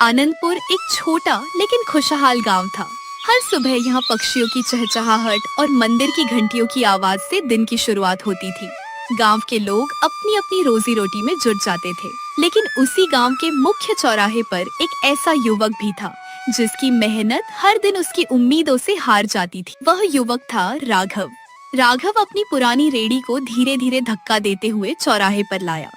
आनंदपुर एक छोटा लेकिन खुशहाल गांव था। हर सुबह यहाँ पक्षियों की चहचहाहट और मंदिर की घंटियों की आवाज से दिन की शुरुआत होती थी। गांव के लोग अपनी अपनी रोजी रोटी में जुट जाते थे, लेकिन उसी गांव के मुख्य चौराहे पर एक ऐसा युवक भी था जिसकी मेहनत हर दिन उसकी उम्मीदों से हार जाती थी। वह युवक था राघव। राघव अपनी पुरानी रेडी को धीरे धीरे धक्का देते हुए चौराहे पर लाया।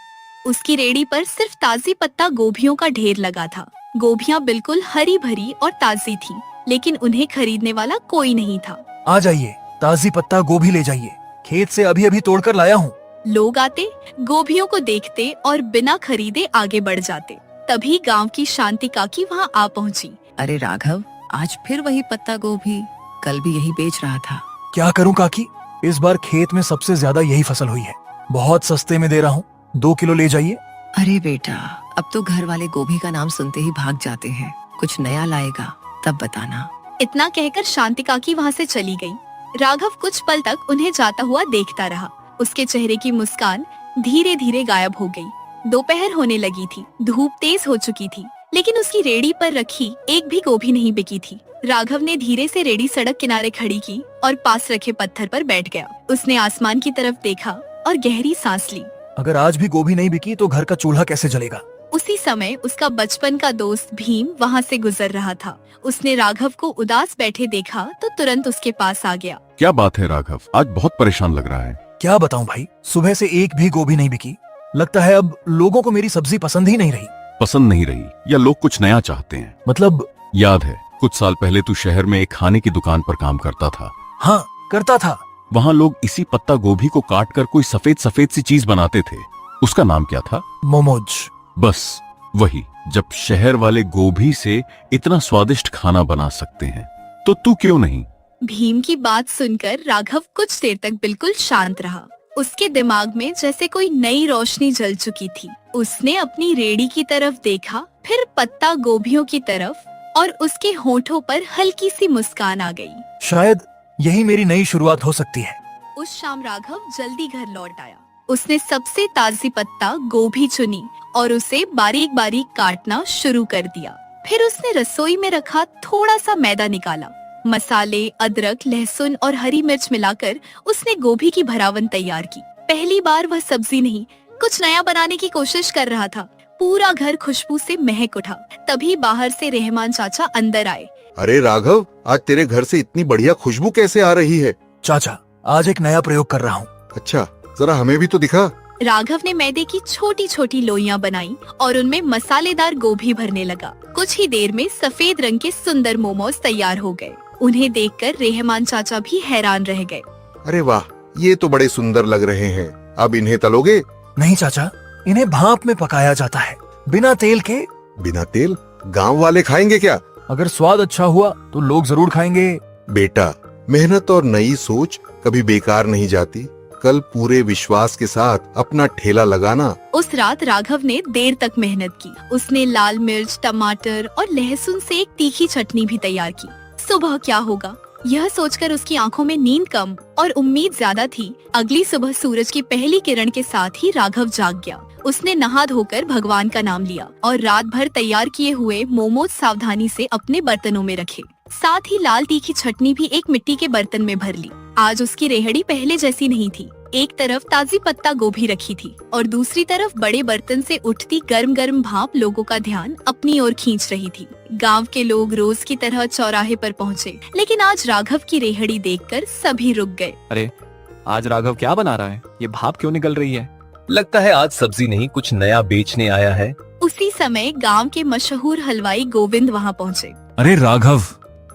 उसकी रेडी पर सिर्फ ताजी पत्ता गोभियों का ढेर लगा था। गोभियां बिल्कुल हरी भरी और ताजी थीं, लेकिन उन्हें खरीदने वाला कोई नहीं था। आ जाइए, ताजी पत्ता गोभी ले जाइए, खेत से अभी अभी तोड़कर लाया हूँ। लोग आते, गोभियों को देखते और बिना खरीदे आगे बढ़ जाते। तभी गांव की शांति काकी वहां आ पहुंची। अरे राघव, आज फिर वही पत्ता गोभी, कल भी यही बेच रहा था। क्या करूँ काकी, इस बार खेत में सबसे ज्यादा यही फसल हुई है। बहुत सस्ते में दे रहा हूँ, 2 किलो ले जाइए। अरे बेटा, अब तो घर वाले गोभी का नाम सुनते ही भाग जाते हैं। कुछ नया लाएगा तब बताना। इतना कहकर शांति काकी वहाँ से चली गई। राघव कुछ पल तक उन्हें जाता हुआ देखता रहा। उसके चेहरे की मुस्कान धीरे धीरे गायब हो गई। दोपहर होने लगी थी, धूप तेज हो चुकी थी, लेकिन उसकी रेडी पर रखी एक भी गोभी नहीं बिकी थी। राघव ने धीरे से रेडी सड़क किनारे खड़ी की और पास रखे पत्थर पर बैठ गया। उसने आसमान की तरफ देखा और गहरी सांस ली। अगर आज भी गोभी नहीं बिकी तो घर का चूल्हा कैसे जलेगा। उसी समय उसका बचपन का दोस्त भीम वहाँ से गुजर रहा था। उसने राघव को उदास बैठे देखा तो तुरंत उसके पास आ गया। क्या बात है राघव, आज बहुत परेशान लग रहा है। क्या बताऊं भाई, सुबह से एक भी गोभी नहीं बिकी। लगता है अब लोगों को मेरी सब्जी पसंद ही नहीं रही। पसंद नहीं रही या लोग कुछ नया चाहते हैं? मतलब? याद है कुछ साल पहले तू शहर में एक खाने की दुकान पर काम करता था। हाँ, करता था। वहाँ लोग इसी पत्ता गोभी को काट कर कोई सफेद सफेद सी चीज बनाते थे। उसका नाम क्या था? मोमोज। बस वही। जब शहर वाले गोभी से इतना स्वादिष्ट खाना बना सकते हैं तो तू क्यों नहीं? भीम की बात सुनकर राघव कुछ देर तक बिल्कुल शांत रहा। उसके दिमाग में जैसे कोई नई रोशनी जल चुकी थी। उसने अपनी रेडी की तरफ देखा, फिर पत्ता गोभियों की तरफ, और उसके होठों पर हल्की सी मुस्कान आ गई। शायद यही मेरी नई शुरुआत हो सकती है। उस शाम राघव जल्दी घर लौट आया। उसने सबसे ताजी पत्ता गोभी चुनी और उसे बारीक बारीक काटना शुरू कर दिया। फिर उसने रसोई में रखा थोड़ा सा मैदा निकाला। मसाले, अदरक, लहसुन और हरी मिर्च मिलाकर उसने गोभी की भरावन तैयार की। पहली बार वह सब्जी नहीं, कुछ नया बनाने की कोशिश कर रहा था। पूरा घर खुशबू से महक उठा। तभी बाहर से रहमान चाचा अंदर आए। अरे राघव, आज तेरे घर से इतनी बढ़िया खुशबू कैसे आ रही है? चाचा, आज एक नया प्रयोग कर रहा हूँ। अच्छा, जरा हमें भी तो दिखा। राघव ने मैदे की छोटी छोटी लोइयां बनाई और उनमें मसालेदार गोभी भरने लगा। कुछ ही देर में सफेद रंग के सुंदर मोमोज तैयार हो गए। उन्हें देखकर रहमान चाचा भी हैरान रह गए। अरे वाह, ये तो बड़े सुंदर लग रहे हैं। अब इन्हें तलोगे? नहीं चाचा, इन्हें भाप में पकाया जाता है, बिना तेल के। बिना तेल? गांव वाले खाएंगे क्या? अगर स्वाद अच्छा हुआ तो लोग जरूर खाएंगे। बेटा, मेहनत और नई सोच कभी बेकार नहीं जाती। कल पूरे विश्वास के साथ अपना ठेला लगाना। उस रात राघव ने देर तक मेहनत की। उसने लाल मिर्च, टमाटर और लहसुन से एक तीखी चटनी भी तैयार की। सुबह क्या होगा, यह सोचकर उसकी आंखों में नींद कम और उम्मीद ज्यादा थी। अगली सुबह सूरज की पहली किरण के साथ ही राघव जाग गया। उसने नहा धोकर भगवान का नाम लिया और रात भर तैयार किए हुए मोमोज सावधानी से अपने बर्तनों में रखे। साथ ही लाल तीखी चटनी भी एक मिट्टी के बर्तन में भर ली। आज उसकी रेहड़ी पहले जैसी नहीं थी। एक तरफ ताजी पत्ता गोभी रखी थी और दूसरी तरफ बड़े बर्तन से उठती गर्म गर्म भाप लोगों का ध्यान अपनी ओर खींच रही थी। गांव के लोग रोज की तरह चौराहे पर पहुंचे, लेकिन आज राघव की रेहड़ी देखकर सभी रुक गए। अरे, आज राघव क्या बना रहा है? ये भाप क्यों निकल रही है? लगता है आज सब्जी नहीं, कुछ नया बेचने आया है। उसी समय गांव के मशहूर हलवाई गोविंद वहां पहुंचे। अरे राघव,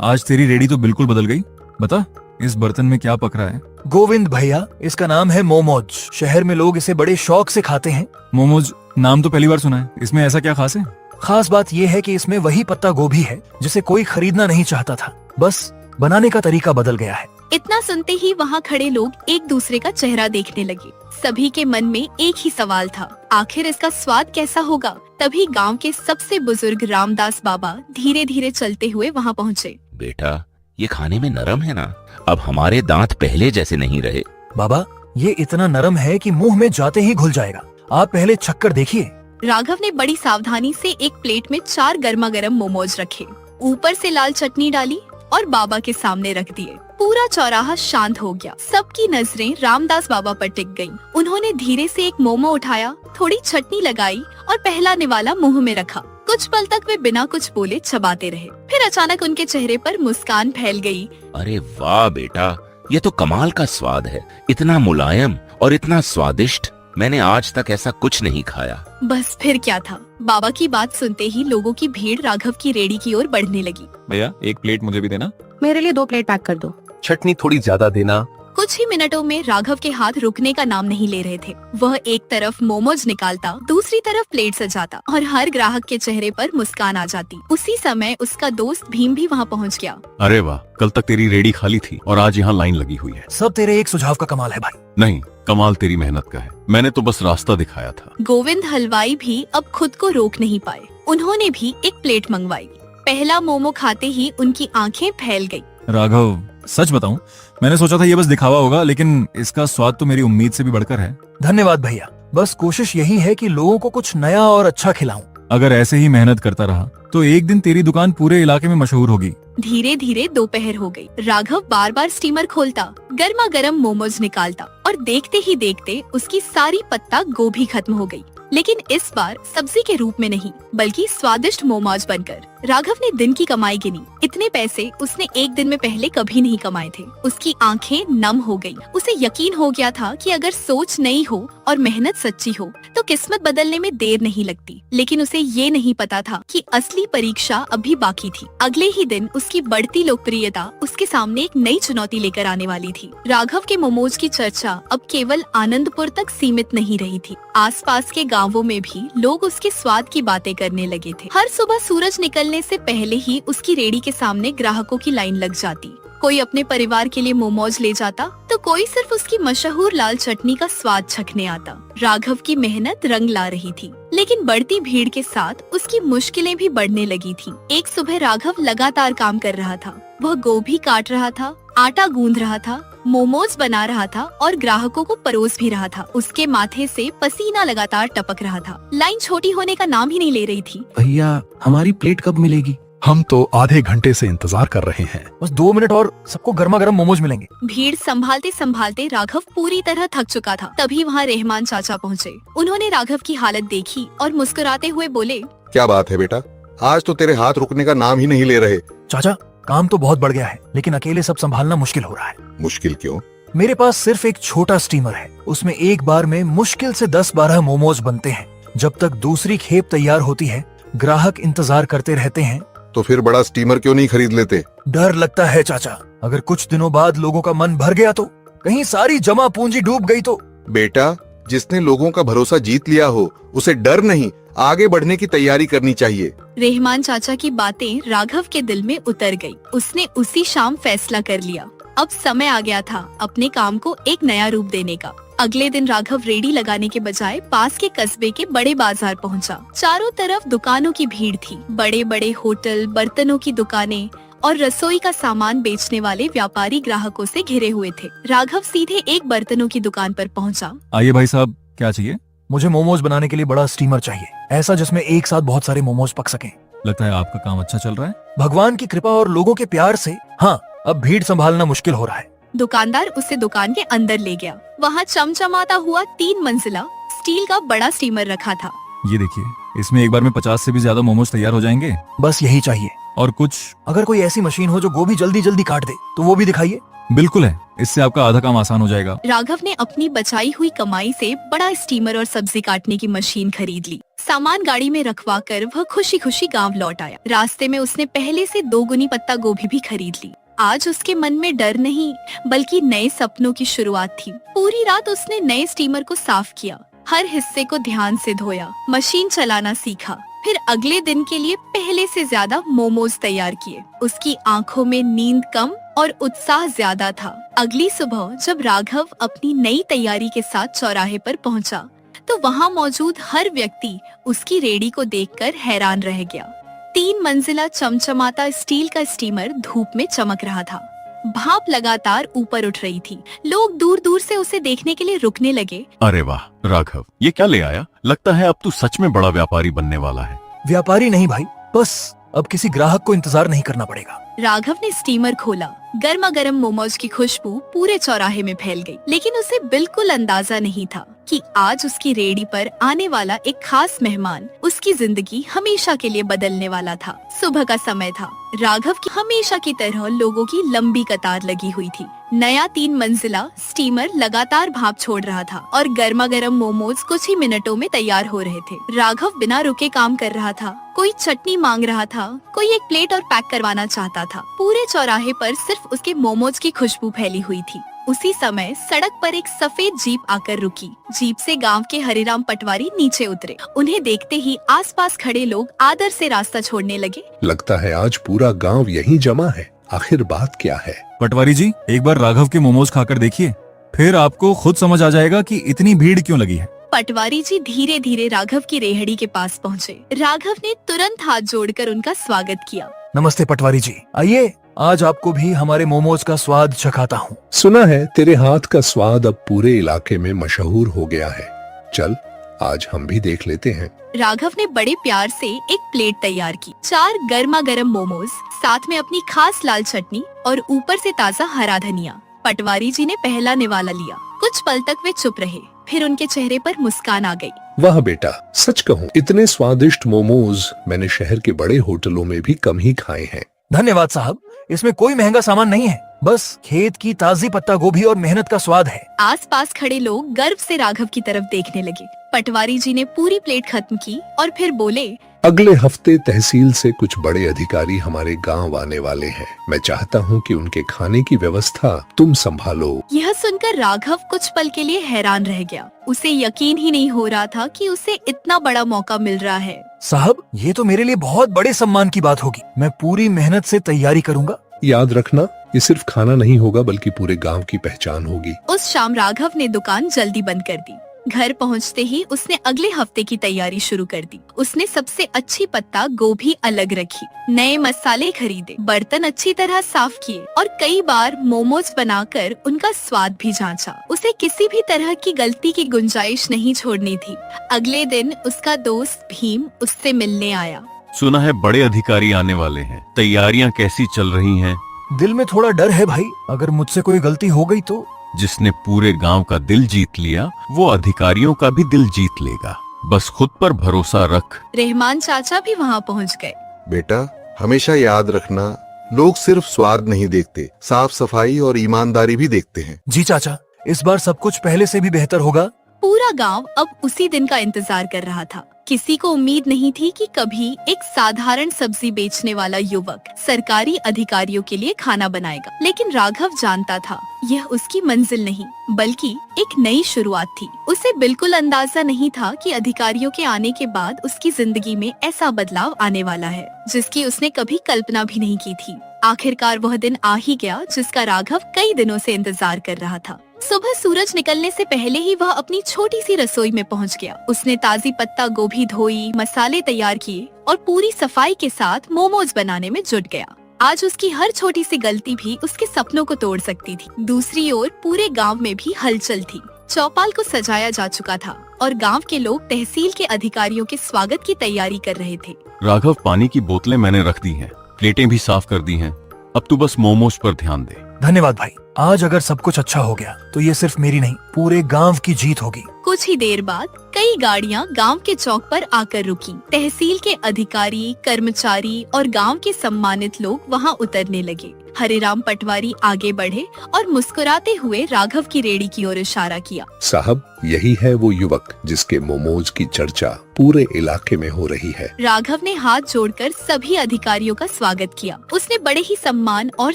आज तेरी रेडी तो बिल्कुल बदल गई। बता, इस बर्तन में क्या पक रहा है? गोविंद भैया, इसका नाम है मोमोज। शहर में लोग इसे बड़े शौक से खाते हैं। मोमोज नाम तो पहली बार सुना है, इसमें ऐसा क्या खास है? खास बात यह है कि इसमें वही पत्ता गोभी है जिसे कोई खरीदना नहीं चाहता था। बस बनाने का तरीका बदल गया है। इतना सुनते ही वहाँ खड़े लोग एक दूसरे का चेहरा देखने लगे। सभी के मन में एक ही सवाल था, आखिर इसका स्वाद कैसा होगा? तभी गांव के सबसे बुजुर्ग रामदास बाबा धीरे धीरे चलते हुए वहाँ पहुँचे। बेटा, ये खाने में नरम है ना? अब हमारे दांत पहले जैसे नहीं रहे। बाबा, ये इतना नरम है कि मुंह में जाते ही घुल जाएगा। आप पहले चक्कर देखिए। राघव ने बड़ी सावधानी से एक प्लेट में 4 गर्मा गर्म मोमोज रखे, ऊपर से लाल चटनी डाली और बाबा के सामने रख दिए। पूरा चौराहा शांत हो गया। सबकी नजरें रामदास बाबा पर टिक गईं। उन्होंने धीरे से एक मोमो उठाया, थोड़ी चटनी लगाई और पहला निवाला मुंह में रखा। कुछ पल तक वे बिना कुछ बोले चबाते रहे। फिर अचानक उनके चेहरे पर मुस्कान फैल गई। अरे वाह बेटा, ये तो कमाल का स्वाद है। इतना मुलायम और इतना स्वादिष्ट, मैंने आज तक ऐसा कुछ नहीं खाया। बस फिर क्या था। बाबा की बात सुनते ही लोगों की भीड़ राघव की रेडी की ओर बढ़ने लगी। भैया एक प्लेट मुझे भी देना। मेरे लिए 2 प्लेट पैक कर दो। चटनी थोड़ी ज्यादा देना। कुछ ही मिनटों में राघव के हाथ रुकने का नाम नहीं ले रहे थे। वह एक तरफ मोमोज निकालता, दूसरी तरफ प्लेट सजाता और हर ग्राहक के चेहरे पर मुस्कान आ जाती। उसी समय उसका दोस्त भीम भी वहाँ पहुँच गया। अरे वाह, कल तक तेरी रेडी खाली थी और आज यहाँ लाइन लगी हुई है। सब तेरे एक सुझाव का कमाल है भाई। नहीं, कमाल तेरी मेहनत का है। मैंने तो बस रास्ता दिखाया था। गोविंद हलवाई भी अब खुद को रोक नहीं पाए। उन्होंने भी एक प्लेट मंगवाई। पहला मोमो खाते ही उनकी आंखें फैल गई। राघव, सच बताऊं, मैंने सोचा था ये बस दिखावा होगा, लेकिन इसका स्वाद तो मेरी उम्मीद से भी बढ़कर है। धन्यवाद भैया। बस कोशिश यही है कि लोगों को कुछ नया और अच्छा खिलाऊं। अगर ऐसे ही मेहनत करता रहा तो एक दिन तेरी दुकान पूरे इलाके में मशहूर होगी। धीरे धीरे दोपहर हो गई। राघव बार बार स्टीमर खोलता, गर्मा गर्म मोमोज निकालता और देखते ही देखते उसकी सारी पत्ता गोभी खत्म हो गई। लेकिन इस बार सब्जी के रूप में नहीं, बल्कि स्वादिष्ट मोमोज बनकर। राघव ने दिन की कमाई गिनी। इतने पैसे उसने एक दिन में पहले कभी नहीं कमाए थे। उसकी आंखें नम हो गईं। उसे यकीन हो गया था कि अगर सोच नई हो और मेहनत सच्ची हो तो किस्मत बदलने में देर नहीं लगती। लेकिन उसे ये नहीं पता था कि असली परीक्षा अभी बाकी थी। अगले ही दिन उसकी बढ़ती लोकप्रियता उसके सामने एक नई चुनौती लेकर आने वाली थी। राघव के मोमोज की चर्चा अब केवल आनंदपुर तक सीमित नहीं रही थी। आसपास के गांवों में भी लोग उसके स्वाद की बातें करने लगे थे। हर सुबह सूरज निकलने से पहले ही उसकी रेडी के सामने ग्राहकों की लाइन लग जाती। कोई अपने परिवार के लिए मोमोज ले जाता तो कोई सिर्फ उसकी मशहूर लाल चटनी का स्वाद चखने आता। राघव की मेहनत रंग ला रही थी, लेकिन बढ़ती भीड़ के साथ उसकी मुश्किलें भी बढ़ने लगी थीं। एक सुबह राघव लगातार काम कर रहा था। वह गोभी काट रहा था, आटा गूंद रहा था, मोमोज बना रहा था और ग्राहकों को परोस भी रहा था। उसके माथे से पसीना लगातार टपक रहा था। लाइन छोटी होने का नाम ही नहीं ले रही थी। भैया, हमारी प्लेट कब मिलेगी? हम तो आधे घंटे से इंतजार कर रहे हैं। बस 2 मिनट और सबको गर्मा गर्म मोमोज मिलेंगे। भीड़ संभालते संभालते राघव पूरी तरह थक चुका था। तभी वहाँ रहमान चाचा पहुँचे। उन्होंने राघव की हालत देखी और मुस्कुराते हुए बोले, क्या बात है बेटा, आज तो तेरे हाथ रुकने का नाम ही नहीं ले रहे। चाचा, काम तो बहुत बढ़ गया है, लेकिन अकेले सब संभालना मुश्किल हो रहा है। मुश्किल क्यों? मेरे पास सिर्फ एक छोटा स्टीमर है। उसमें एक बार में मुश्किल से 10-12 मोमोज बनते हैं। जब तक दूसरी खेप तैयार होती है, ग्राहक इंतजार करते रहते हैं। तो फिर बड़ा स्टीमर क्यों नहीं खरीद लेते? डर लगता है चाचा, अगर कुछ दिनों बाद लोगों का मन भर गया तो, कहीं सारी जमा पूंजी डूब गई तो। बेटा, जिसने लोगों का भरोसा जीत लिया हो, उसे डर नहीं, आगे बढ़ने की तैयारी करनी चाहिए। रहमान चाचा की बातें राघव के दिल में उतर गई। उसने उसी शाम फैसला कर लिया। अब समय आ गया था अपने काम को एक नया रूप देने का। अगले दिन राघव रेडी लगाने के बजाय पास के कस्बे के बड़े बाजार पहुंचा। चारों तरफ दुकानों की भीड़ थी। बड़े बड़े होटल, बर्तनों की दुकानें और रसोई का सामान बेचने वाले व्यापारी ग्राहकों से घिरे हुए थे। राघव सीधे एक बर्तनों की दुकान पर पहुंचा। आइए भाई साहब, क्या चाहिए? मुझे मोमोज बनाने के लिए बड़ा स्टीमर चाहिए, ऐसा जिसमें एक साथ बहुत सारे मोमोज पक सकें। लगता है आपका काम अच्छा चल रहा है। भगवान की कृपा और लोगों के प्यार से हाँ, अब भीड़ संभालना मुश्किल हो रहा है। दुकानदार उसे दुकान के अंदर ले गया। वहाँ चमचमाता हुआ 3 मंजिला स्टील का बड़ा स्टीमर रखा था। ये देखिए, इसमें एक बार में 50 से भी ज्यादा मोमोज तैयार हो जाएंगे। बस यही चाहिए। और कुछ? अगर कोई ऐसी मशीन हो जो गोभी जल्दी जल्दी काट दे तो वो भी दिखाइए। बिल्कुल है, इससे आपका आधा काम आसान हो जाएगा। राघव ने अपनी बचाई हुई कमाई से बड़ा स्टीमर और सब्जी काटने की मशीन खरीद ली। सामान गाड़ी में रखवा कर वह खुशी खुशी गांव लौट आया। रास्ते में उसने पहले से 2 गुनी पत्ता गोभी भी खरीद ली। आज उसके मन में डर नहीं, बल्कि नए सपनों की शुरुआत थी। पूरी रात उसने नए स्टीमर को साफ किया, हर हिस्से को ध्यान से धोया, मशीन चलाना सीखा। फिर अगले दिन के लिए पहले से ज्यादा मोमोज तैयार किए। उसकी आंखों में नींद कम और उत्साह ज्यादा था। अगली सुबह जब राघव अपनी नई तैयारी के साथ चौराहे पर पहुंचा, तो वहां मौजूद हर व्यक्ति उसकी रेडी को देखकर हैरान रह गया। 3 मंजिला चमचमाता स्टील का स्टीमर धूप में चमक रहा था। भाप लगातार ऊपर उठ रही थी। लोग दूर दूर से उसे देखने के लिए रुकने लगे। अरे वाह राघव, ये क्या ले आया? लगता है अब तू सच में बड़ा व्यापारी बनने वाला है। व्यापारी नहीं भाई, बस अब किसी ग्राहक को इंतजार नहीं करना पड़ेगा। राघव ने स्टीमर खोला। गर्मा गर्म मोमोज की खुशबू पूरे चौराहे में फैल गई, लेकिन उसे बिल्कुल अंदाजा नहीं था कि आज उसकी रेहड़ी पर आने वाला एक खास मेहमान उसकी जिंदगी हमेशा के लिए बदलने वाला था। सुबह का समय था। राघव की हमेशा की तरह लोगों की लंबी कतार लगी हुई थी। नया 3 मंजिला स्टीमर लगातार भाप छोड़ रहा था और गर्मा गर्म मोमोज कुछ ही मिनटों में तैयार हो रहे थे। राघव बिना रुके काम कर रहा था। कोई चटनी मांग रहा था, कोई एक प्लेट और पैक करवाना चाहता था। पूरे चौराहे पर सिर्फ उसके मोमोज की खुशबू फैली हुई थी। उसी समय सड़क पर एक सफेद जीप आकर रुकी। जीप से गांव के हरिराम पटवारी नीचे उतरे। उन्हें देखते ही आसपास खड़े लोग आदर से रास्ता छोड़ने लगे। लगता है आज पूरा गांव यहीं जमा है। आखिर बात क्या है? पटवारी जी, एक बार राघव के मोमोज खाकर देखिए, फिर आपको खुद समझ आ जाएगा कि इतनी भीड़ क्यों लगी है। पटवारी जी धीरे धीरे राघव की रेहड़ी के पास पहुँचे। राघव ने तुरंत हाथ जोड़कर उनका स्वागत किया। नमस्ते पटवारी जी, आइए, आज आपको भी हमारे मोमोज का स्वाद चखाता हूँ। सुना है तेरे हाथ का स्वाद अब पूरे इलाके में मशहूर हो गया है। चल आज हम भी देख लेते हैं। राघव ने बड़े प्यार से एक प्लेट तैयार की। 4 गर्मा गर्म मोमोज, साथ में अपनी खास लाल चटनी और ऊपर से ताजा हरा धनिया। पटवारी जी ने पहला निवाला लिया। कुछ पल तक वे चुप रहे, फिर उनके चेहरे पर मुस्कान आ गई। वाह बेटा, सच कहूँ इतने स्वादिष्ट मोमोज मैंने शहर के बड़े होटलों में भी कम ही खाए हैं। धन्यवाद साहब, इसमें कोई महंगा सामान नहीं है, बस खेत की ताजी पत्ता गोभी और मेहनत का स्वाद है। आसपास खड़े लोग गर्व से राघव की तरफ देखने लगे। पटवारी जी ने पूरी प्लेट खत्म की और फिर बोले, अगले हफ्ते तहसील से कुछ बड़े अधिकारी हमारे गांव आने वाले हैं। मैं चाहता हूं कि उनके खाने की व्यवस्था तुम संभालो। यह सुनकर राघव कुछ पल के लिए हैरान रह गया। उसे यकीन ही नहीं हो रहा था कि उसे इतना बड़ा मौका मिल रहा है। साहब, ये तो मेरे लिए बहुत बड़े सम्मान की बात होगी। मैं पूरी मेहनत से तैयारी करूंगा। याद रखना, ये सिर्फ खाना नहीं होगा बल्कि पूरे गांव की पहचान होगी। उस शाम राघव ने दुकान जल्दी बंद कर दी। घर पहुंचते ही उसने अगले हफ्ते की तैयारी शुरू कर दी। उसने सबसे अच्छी पत्ता गोभी अलग रखी, नए मसाले खरीदे, बर्तन अच्छी तरह साफ किए और कई बार मोमोज बनाकर उनका स्वाद भी जांचा। उसे किसी भी तरह की गलती की गुंजाइश नहीं छोड़नी थी। अगले दिन उसका दोस्त भीम उससे मिलने आया। सुना है बड़े अधिकारी आने वाले हैं, तैयारियां कैसी चल रही हैं? दिल में थोड़ा डर है भाई, अगर मुझसे कोई गलती हो गई तो। जिसने पूरे गांव का दिल जीत लिया, वो अधिकारियों का भी दिल जीत लेगा। बस खुद पर भरोसा रख। रहमान चाचा भी वहाँ पहुँच गए। बेटा, हमेशा याद रखना, लोग सिर्फ स्वाद नहीं देखते, साफ सफाई और ईमानदारी भी देखते हैं। जी चाचा, इस बार सब कुछ पहले से भी बेहतर होगा। पूरा गांव अब उसी दिन का इंतजार कर रहा था। किसी को उम्मीद नहीं थी कि कभी एक साधारण सब्जी बेचने वाला युवक सरकारी अधिकारियों के लिए खाना बनाएगा। लेकिन राघव जानता था यह उसकी मंजिल नहीं बल्कि एक नई शुरुआत थी। उसे बिल्कुल अंदाजा नहीं था कि अधिकारियों के आने के बाद उसकी जिंदगी में ऐसा बदलाव आने वाला है जिसकी उसने कभी कल्पना भी नहीं की थी। आखिरकार वह दिन आ ही गया जिसका राघव कई दिनों से इंतजार कर रहा था। सुबह सूरज निकलने से पहले ही वह अपनी छोटी सी रसोई में पहुंच गया। उसने ताजी पत्ता गोभी धोई, मसाले तैयार किए और पूरी सफाई के साथ मोमोज बनाने में जुट गया। आज उसकी हर छोटी सी गलती भी उसके सपनों को तोड़ सकती थी। दूसरी ओर पूरे गांव में भी हलचल थी। चौपाल को सजाया जा चुका था और गांव के लोग तहसील के अधिकारियों के स्वागत की तैयारी कर रहे थे। राघव, पानी की बोतलें मैंने रख दी हैं, प्लेटें भी साफ कर दी हैं। अब तू बस मोमोज पर ध्यान दे। धन्यवाद भाई। आज अगर सब कुछ अच्छा हो गया तो ये सिर्फ मेरी नहीं, पूरे गांव की जीत होगी। कुछ ही देर बाद कई गाड़ियां गांव के चौक पर आकर रुकी। तहसील के अधिकारी, कर्मचारी और गांव के सम्मानित लोग वहां उतरने लगे। हरिराम पटवारी आगे बढ़े और मुस्कुराते हुए राघव की रेहड़ी की ओर इशारा किया। साहब, यही है वो युवक जिसके मोमोज की चर्चा पूरे इलाके में हो रही है। राघव ने हाथ जोड़कर सभी अधिकारियों का स्वागत किया। उसने बड़े ही सम्मान और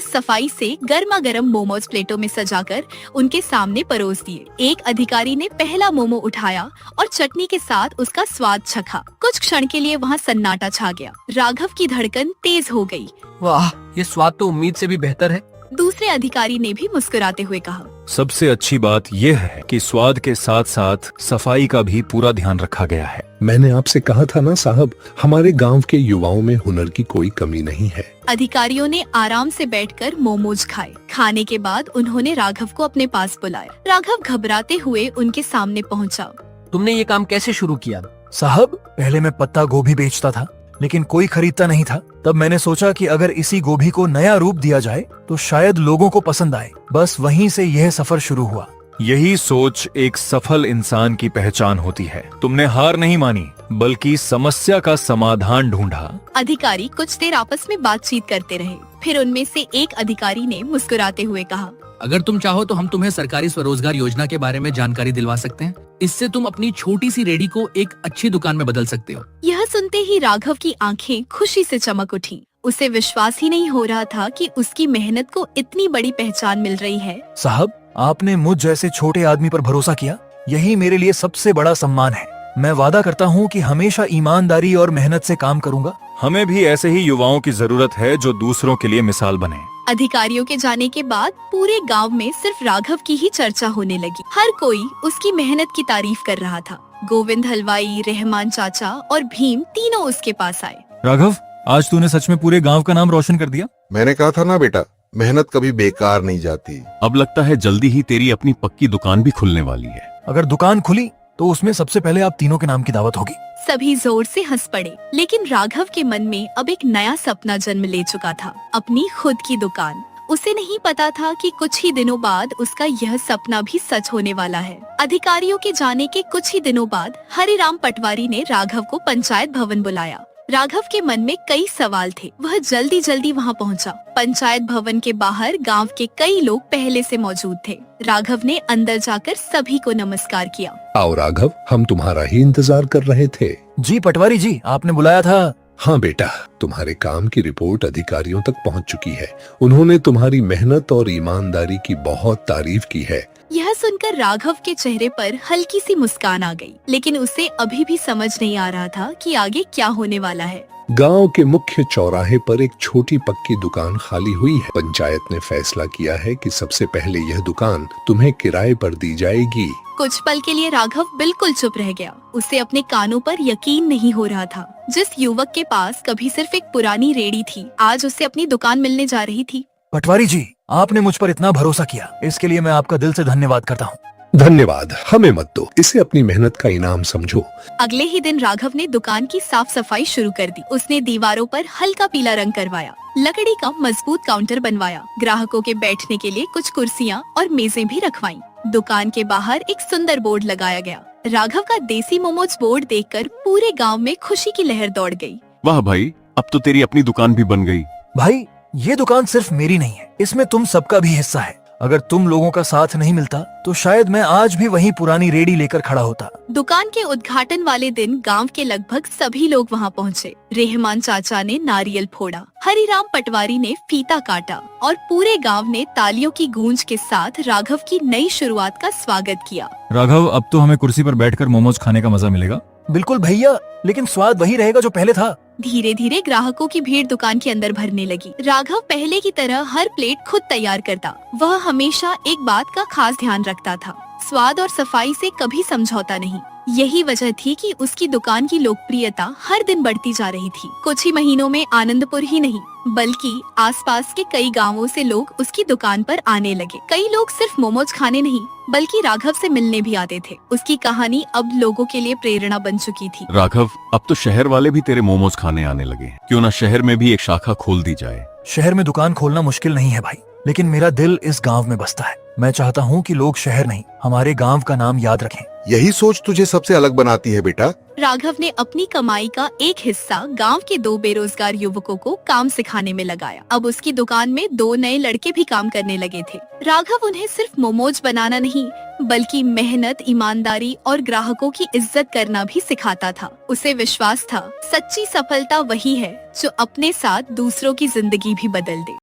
सफाई से गर्मा गर्म मोमोज प्लेटों में सजाकर उनके सामने परोस दिए। एक अधिकारी ने पहला मोमो उठाया और चटनी के साथ उसका स्वाद चखा। कुछ क्षण के लिए वहाँ सन्नाटा छा गया। राघव की धड़कन तेज हो गई। वाह, ये स्वाद तो उम्मीद से भी बेहतर है। दूसरे अधिकारी ने भी मुस्कुराते हुए कहा, सबसे अच्छी बात यह है कि स्वाद के साथ साथ सफाई का भी पूरा ध्यान रखा गया है। मैंने आपसे कहा था ना साहब, हमारे गांव के युवाओं में हुनर की कोई कमी नहीं है। अधिकारियों ने आराम से बैठकर मोमोज खाए। खाने के बाद उन्होंने राघव को अपने पास बुलाया। राघव घबराते हुए उनके सामने पहुंचा। तुमने ये काम कैसे शुरू किया? साहब, पहले मैं पत्ता गोभी बेचता था, लेकिन कोई खरीदता नहीं था। तब मैंने सोचा कि अगर इसी गोभी को नया रूप दिया जाए तो शायद लोगों को पसंद आए। बस वहीं से यह सफर शुरू हुआ। यही सोच एक सफल इंसान की पहचान होती है। तुमने हार नहीं मानी, बल्कि समस्या का समाधान ढूंढा। अधिकारी कुछ देर आपस में बातचीत करते रहे। फिर उनमें से एक अधिकारी ने मुस्कुराते हुए कहा, अगर तुम चाहो तो हम तुम्हें सरकारी स्वरोजगार योजना के बारे में जानकारी दिलवा सकते हैं। इससे तुम अपनी छोटी सी रेडी को एक अच्छी दुकान में बदल सकते हो। यह सुनते ही राघव की आंखें खुशी से चमक उठी। उसे विश्वास ही नहीं हो रहा था कि उसकी मेहनत को इतनी बड़ी पहचान मिल रही है। साहब, आपने मुझ जैसे छोटे आदमी पर भरोसा किया, यही मेरे लिए सबसे बड़ा सम्मान है। मैं वादा करता हूँ कि हमेशा ईमानदारी और मेहनत से काम करूँगा। हमें भी ऐसे ही युवाओं की जरूरत है जो दूसरों के लिए मिसाल बने। अधिकारियों के जाने के बाद पूरे गांव में सिर्फ राघव की ही चर्चा होने लगी। हर कोई उसकी मेहनत की तारीफ कर रहा था। गोविंद हलवाई, रहमान चाचा और भीम तीनों उसके पास आए। राघव, आज तूने सच में पूरे गांव का नाम रोशन कर दिया। मैंने कहा था ना बेटा, मेहनत कभी बेकार नहीं जाती। अब लगता है जल्दी ही तेरी अपनी पक्की दुकान भी खुलने वाली है। अगर दुकान खुली तो उसमें सबसे पहले आप तीनों के नाम की दावत होगी। सभी जोर से हंस पड़े। लेकिन राघव के मन में अब एक नया सपना जन्म ले चुका था, अपनी खुद की दुकान। उसे नहीं पता था कि कुछ ही दिनों बाद उसका यह सपना भी सच होने वाला है। अधिकारियों के जाने के कुछ ही दिनों बाद हरिराम पटवारी ने राघव को पंचायत भवन बुलाया। राघव के मन में कई सवाल थे। वह जल्दी जल्दी वहां पहुंचा। पंचायत भवन के बाहर गांव के कई लोग पहले से मौजूद थे। राघव ने अंदर जाकर सभी को नमस्कार किया। आओ राघव, हम तुम्हारा ही इंतजार कर रहे थे। जी पटवारी जी, आपने बुलाया था। हाँ बेटा, तुम्हारे काम की रिपोर्ट अधिकारियों तक पहुंच चुकी है। उन्होंने तुम्हारी मेहनत और ईमानदारी की बहुत तारीफ की है। यह सुनकर राघव के चेहरे पर हल्की सी मुस्कान आ गई, लेकिन उसे अभी भी समझ नहीं आ रहा था कि आगे क्या होने वाला है। गांव के मुख्य चौराहे पर एक छोटी पक्की दुकान खाली हुई है। पंचायत ने फैसला किया है कि सबसे पहले यह दुकान तुम्हें किराए पर दी जाएगी। कुछ पल के लिए राघव बिल्कुल चुप रह गया। उसे अपने कानों पर यकीन नहीं हो रहा था। जिस युवक के पास कभी सिर्फ एक पुरानी रेडी थी, आज उसे अपनी दुकान मिलने जा रही थी। पटवारी जी, आपने मुझ पर इतना भरोसा किया, इसके लिए मैं आपका दिल से धन्यवाद करता हूँ। धन्यवाद, हमें मत दो, इसे अपनी मेहनत का इनाम समझो। अगले ही दिन राघव ने दुकान की साफ सफाई शुरू कर दी। उसने दीवारों पर हल्का पीला रंग करवाया, लकड़ी का मजबूत काउंटर बनवाया, ग्राहकों के बैठने के लिए कुछ कुर्सियां और मेजें भी रखवाईं। दुकान के बाहर एक सुंदर बोर्ड लगाया गया। राघव का देसी मोमोज बोर्ड देखकर पूरे गांव में खुशी की लहर दौड़ गई। वाह भाई, अब तो तेरी अपनी दुकान भी बन गई। भाई, ये दुकान सिर्फ मेरी नहीं है, इसमें तुम सबका भी हिस्सा है। अगर तुम लोगों का साथ नहीं मिलता तो शायद मैं आज भी वही पुरानी रेडी लेकर खड़ा होता। दुकान के उद्घाटन वाले दिन गांव के लगभग सभी लोग वहां पहुंचे। रहमान चाचा ने नारियल फोड़ा, हरिराम पटवारी ने फीता काटा और पूरे गांव ने तालियों की गूंज के साथ राघव की नई शुरुआत का स्वागत किया। राघव, अब तो हमें कुर्सी पर बैठकर मोमोज खाने का मजा मिलेगा। बिल्कुल भैया, लेकिन स्वाद वही रहेगा जो पहले था। धीरे धीरे ग्राहकों की भीड़ दुकान के अंदर भरने लगी। राघव पहले की तरह हर प्लेट खुद तैयार करता। वह हमेशा एक बात का खास ध्यान रखता था, स्वाद और सफाई से कभी समझौता नहीं। यही वजह थी कि उसकी दुकान की लोकप्रियता हर दिन बढ़ती जा रही थी। कुछ ही महीनों में आनंदपुर ही नहीं बल्कि आसपास के कई गांवों से लोग उसकी दुकान पर आने लगे। कई लोग सिर्फ मोमोज खाने नहीं बल्कि राघव से मिलने भी आते थे। उसकी कहानी अब लोगों के लिए प्रेरणा बन चुकी थी। राघव, अब तो शहर वाले भी तेरे मोमोज खाने आने लगे हैं। क्यों ना शहर में भी एक शाखा खोल दी जाए। शहर में दुकान खोलना मुश्किल नहीं है भाई, लेकिन मेरा दिल इस गांव में बसता है। मैं चाहता हूँ कि लोग शहर नहीं, हमारे गांव का नाम याद रखें। यही सोच तुझे सबसे अलग बनाती है बेटा। राघव ने अपनी कमाई का एक हिस्सा गांव के 2 बेरोजगार युवकों को काम सिखाने में लगाया। अब उसकी दुकान में 2 नए लड़के भी काम करने लगे थे। राघव उन्हें सिर्फ मोमोज बनाना नहीं बल्कि मेहनत, ईमानदारी और ग्राहकों की इज्जत करना भी सिखाता था। उसे विश्वास था, सच्ची सफलता वही है जो अपने साथ दूसरों की जिंदगी भी बदल दे।